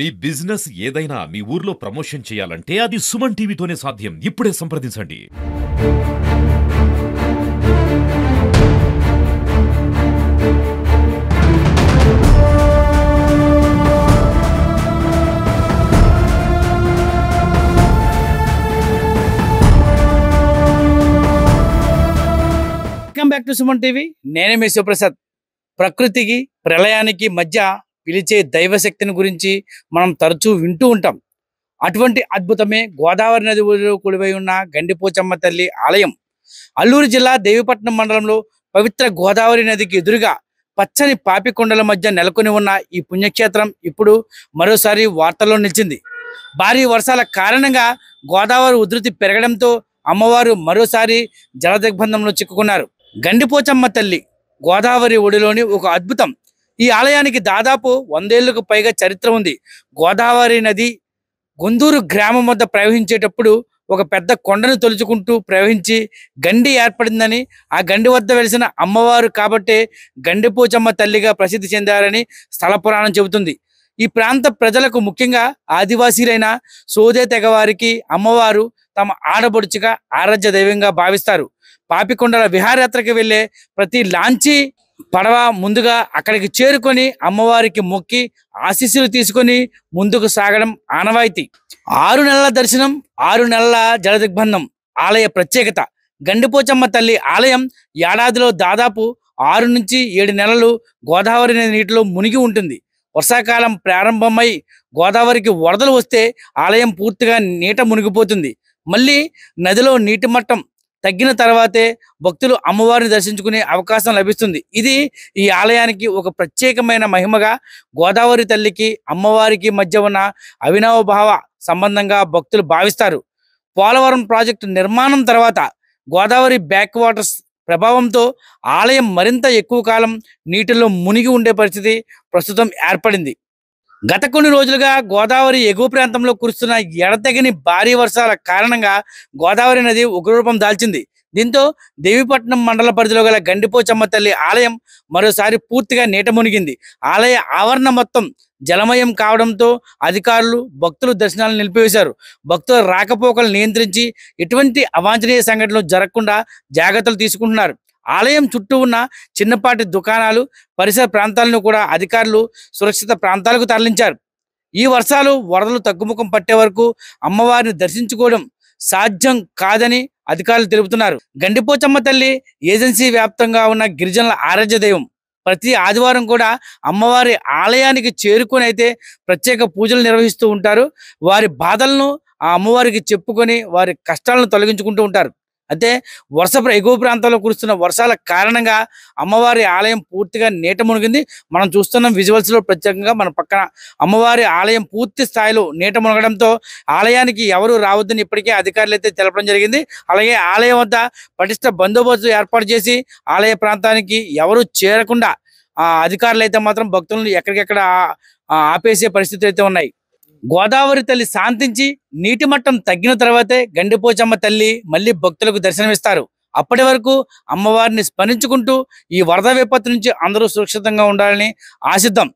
మీ business ఏదైనా మీ ఊర్లో promotion చేయాలంటే అది సుమన్ టీవీతోనే సాధ్యం. ఇప్పుడే సంప్రదించండి. Welcome back to Suman TV. నేనే మీ శివప్రసాద్. ప్రకృతికి ప్రళయానికి మధ్య పిలిచే దైవశక్తిని గురించి మనం తరచూ వింటూ ఉంటాం. అటువంటి అద్భుతమే గోదావరి నది ఒడిలో కొలువై ఉన్న గండిపోచమ్మ తల్లి ఆలయం. అల్లూరు జిల్లా దేవీపట్నం మండలంలో పవిత్ర గోదావరి నదికి ఎదురుగా పచ్చని పాపికొండల మధ్య నెలకొని ఉన్న ఈ పుణ్యక్షేత్రం ఇప్పుడు మరోసారి వార్తల్లో నిలిచింది. భారీ వర్షాల కారణంగా గోదావరి ఉధృతి పెరగడంతో అమ్మవారు మరోసారి జలదిగ్బంధంలో చిక్కుకున్నారు. గండిపోచమ్మ తల్లి గోదావరి ఒడిలోని ఒక అద్భుతం. ఈ ఆలయానికి దాదాపు 100 ఏళ్లకు పైగా చరిత్ర ఉంది. గోదావరి నది గొందూరు గ్రామం వద్ద ప్రవహించేటప్పుడు ఒక పెద్ద కొండను తొలుచుకుంటూ ప్రవహించి గండి ఏర్పడిందని, ఆ గండి వద్ద వెలిసిన అమ్మవారు కాబట్టే గండిపోచమ్మ తల్లిగా ప్రసిద్ధి చెందారని స్థల పురాణం చెబుతుంది. ఈ ప్రాంత ప్రజలకు, ముఖ్యంగా ఆదివాసీలైన సోదే తెగవారికి అమ్మవారు తమ ఆడబడుచుగా ఆరాధ్య దైవంగా భావిస్తారు. పాపికొండల విహారయాత్రకు వెళ్లే ప్రతి లాంచీ పడవ ముందుగా అక్కడికి చేరుకొని అమ్మవారికి మొక్కి ఆశీస్సులు తీసుకొని ముందుకు సాగడం ఆనవాయితీ. 6 నెలల దర్శనం, 6 నెలల జలదిగ్బంధం ఆలయ ప్రత్యేకత. గండిపోచమ్మ తల్లి ఆలయం ఏడాదిలో దాదాపు 6 నుంచి 7 నెలలు గోదావరి నది నీటిలో మునిగి ఉంటుంది. వర్షాకాలం ప్రారంభమై గోదావరికి వరదలు వస్తే ఆలయం పూర్తిగా నీట మునిగిపోతుంది. మళ్ళీ నదిలో నీటి మట్టం తగ్గిన తర్వాతే భక్తులు అమ్మవారిని దర్శించుకునే అవకాశం లభిస్తుంది. ఇది ఈ ఆలయానికి ఒక ప్రత్యేకమైన మహిమగా, గోదావరి తల్లికి అమ్మవారికి మధ్య ఉన్న అవినావభావ సంబంధంగా భక్తులు భావిస్తారు. పోలవరం ప్రాజెక్టు నిర్మాణం తర్వాత గోదావరి బ్యాక్ వాటర్స్ ప్రభావంతో ఆలయం మరింత ఎక్కువ కాలం నీటిలో మునిగి ఉండే పరిస్థితి ప్రస్తుతం ఏర్పడింది. గత కొన్ని రోజులుగా గోదావరి ఎగువ ప్రాంతంలో కురుస్తున్న ఎడతెగని భారీ వర్షాల కారణంగా గోదావరి నది ఉగ్రరూపం దాల్చింది. దీంతో దేవీపట్నం మండల పరిధిలో గల గండిపోచమ్మ తల్లి ఆలయం మరోసారి పూర్తిగా నీట మునిగింది. ఆలయ ఆవరణ మొత్తం జలమయం కావడంతో అధికారులు భక్తులు దర్శనాలను నిలిపివేశారు. భక్తుల రాకపోకలు నియంత్రించి ఎటువంటి అవాంఛనీయ సంఘటనలు జరగకుండా జాగ్రత్తలు తీసుకుంటున్నారు. ఆలయం చుట్టూ ఉన్న చిన్నపాటి దుకాణాలు, పరిసర ప్రాంతాలను కూడా అధికారులు సురక్షిత ప్రాంతాలకు తరలించారు. ఈ వర్షాలు, వరదలు తగ్గుముఖం పట్టే వరకు అమ్మవారిని దర్శించుకోవడం సాధ్యం కాదని అధికారులు తెలుపుతున్నారు. గండిపోచమ్మ తల్లి ఏజెన్సీ వ్యాప్తంగా ఉన్న గిరిజనుల ఆరాధ్య దైవం. ప్రతి ఆదివారం కూడా అమ్మవారి ఆలయానికి చేరుకొని అయితే ప్రత్యేక పూజలు నిర్వహిస్తూ ఉంటారు. వారి బాధలను ఆ అమ్మవారికి చెప్పుకొని వారి కష్టాలను తొలగించుకుంటూ ఉంటారు. అయితే ఎగువ ప్రాంతాల్లో కురుస్తున్న వర్షాల కారణంగా అమ్మవారి ఆలయం పూర్తిగా నీట మునిగింది. మనం చూస్తున్న విజువల్స్లో ప్రత్యేకంగా మన పక్కన అమ్మవారి ఆలయం పూర్తి స్థాయిలో నీట మునగడంతో ఆలయానికి ఎవరు రావద్దని ఇప్పటికే అధికారులు అయితే తెలపడం జరిగింది. అలాగే ఆలయం వద్ద పటిష్ట బందోబస్తు ఏర్పాటు చేసి ఆలయ ప్రాంతానికి ఎవరు చేరకుండా అధికారులు అయితే మాత్రం భక్తులను ఎక్కడికెక్కడ ఆపేసే పరిస్థితులు అయితే ఉన్నాయి. గోదావరి తల్లి శాంతించి నీటి మట్టం తగ్గిన తర్వాతే గండిపోచమ్మ తల్లి మళ్ళీ భక్తులకు దర్శనమిస్తారు. అప్పటి వరకు అమ్మవారిని స్మరించుకుంటూ ఈ వరద విపత్తు నుంచి అందరూ సురక్షితంగా ఉండాలని ఆశిద్దాం.